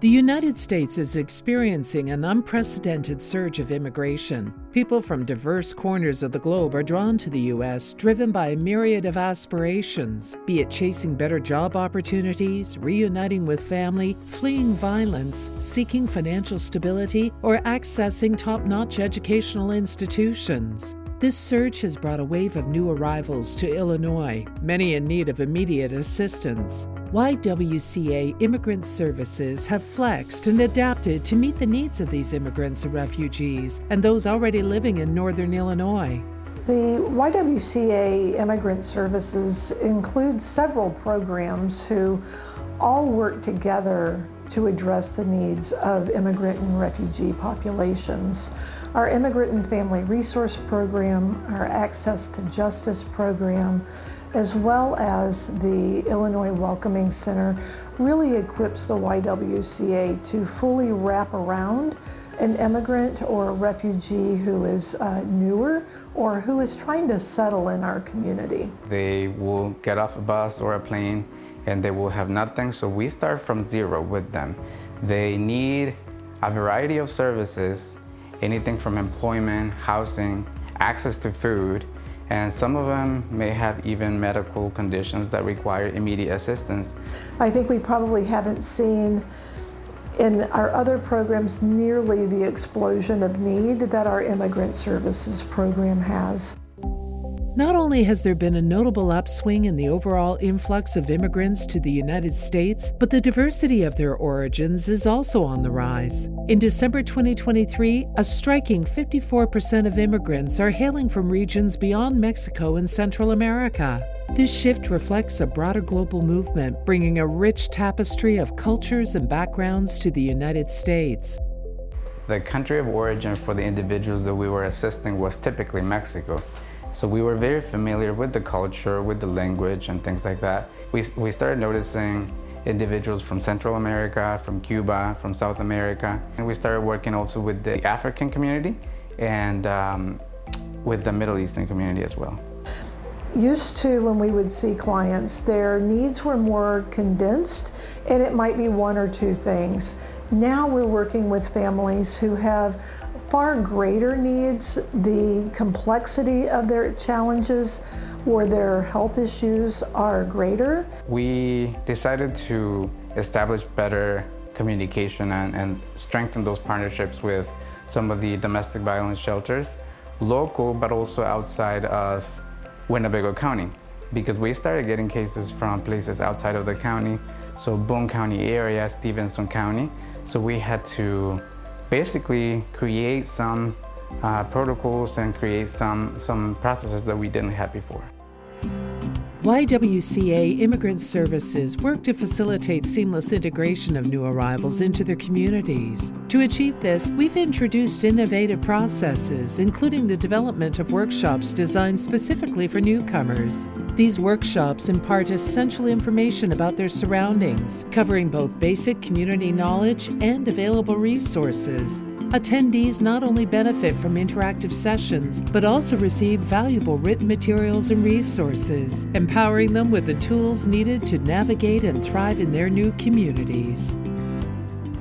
The United States is experiencing an unprecedented surge of immigration. People from diverse corners of the globe are drawn to the U.S., driven by a myriad of aspirations, be it chasing better job opportunities, reuniting with family, fleeing violence, seeking financial stability, or accessing top-notch educational institutions. This surge has brought a wave of new arrivals to Illinois, many in need of immediate assistance. YWCA Immigrant Services have flexed and adapted to meet the needs of these immigrants and refugees and those already living in Northern Illinois. The YWCA Immigrant Services includes several programs who all work together to address the needs of immigrant and refugee populations. Our Immigrant and Family Resource Program, our Access to Justice Program, as well as the Illinois Welcoming Center, really equips the YWCA to fully wrap around an immigrant or a refugee who is newer or who is trying to settle in our community. They will get off a bus or a plane and they will have nothing, so we start from zero with them. They need a variety of services, anything from employment, housing, access to food, and some of them may have even medical conditions that require immediate assistance. I think we probably haven't seen in our other programs nearly the explosion of need that our Immigrant Services program has. Not only has there been a notable upswing in the overall influx of immigrants to the United States, but the diversity of their origins is also on the rise. In December 2023, a striking 54% of immigrants are hailing from regions beyond Mexico and Central America. This shift reflects a broader global movement, bringing a rich tapestry of cultures and backgrounds to the United States. The country of origin for the individuals that we were assisting was typically Mexico. So we were very familiar with the culture, with the language and things like that. We started noticing individuals from Central America, from Cuba, from South America. And we started working also with the African community and with the Middle Eastern community as well. Used to, when we would see clients, their needs were more condensed and it might be one or two things. Now we're working with families who have far greater needs. The complexity of their challenges or their health issues are greater. We decided to establish better communication and strengthen those partnerships with some of the domestic violence shelters, local but also outside of Winnebago County, because we started getting cases from places outside of the county, so Boone County area, Stevenson County. So we had to basically create some protocols and create some processes that we didn't have before. YWCA Immigrant Services work to facilitate seamless integration of new arrivals into their communities. To achieve this, we've introduced innovative processes, including the development of workshops designed specifically for newcomers. These workshops impart essential information about their surroundings, covering both basic community knowledge and available resources. Attendees not only benefit from interactive sessions, but also receive valuable written materials and resources, empowering them with the tools needed to navigate and thrive in their new communities.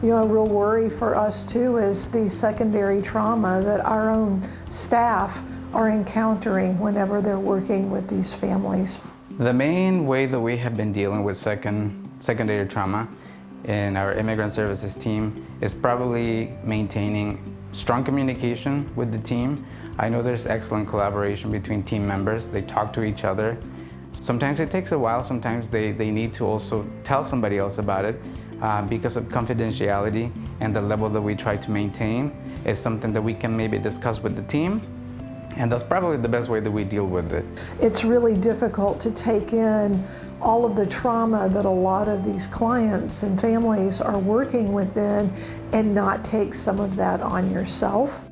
You know, a real worry for us too is the secondary trauma that our own staff are encountering whenever they're working with these families. The main way that we have been dealing with secondary trauma in our Immigrant Services team is probably maintaining strong communication with the team. I know there's excellent collaboration between team members. They talk to each other. Sometimes it takes a while, sometimes they need to also tell somebody else about it because of confidentiality, and the level that we try to maintain is something that we can maybe discuss with the team, and that's probably the best way that we deal with it. It's really difficult to take in all of the trauma that a lot of these clients and families are working within and not take some of that on yourself.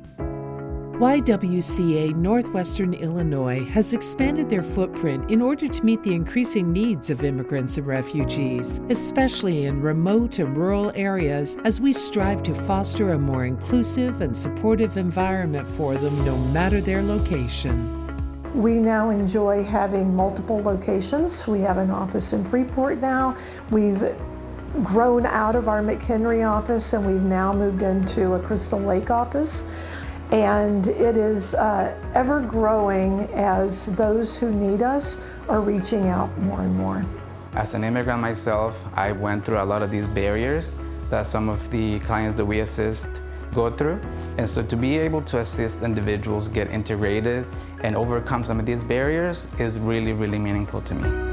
YWCA Northwestern Illinois has expanded their footprint in order to meet the increasing needs of immigrants and refugees, especially in remote and rural areas, as we strive to foster a more inclusive and supportive environment for them no matter their location. We now enjoy having multiple locations. We have an office in Freeport now. We've grown out of our McHenry office, and we've now moved into a Crystal Lake office. And it is ever growing as those who need us are reaching out more and more. As an immigrant myself, I went through a lot of these barriers that some of the clients that we assist go through. And so to be able to assist individuals get integrated and overcome some of these barriers is really, really meaningful to me.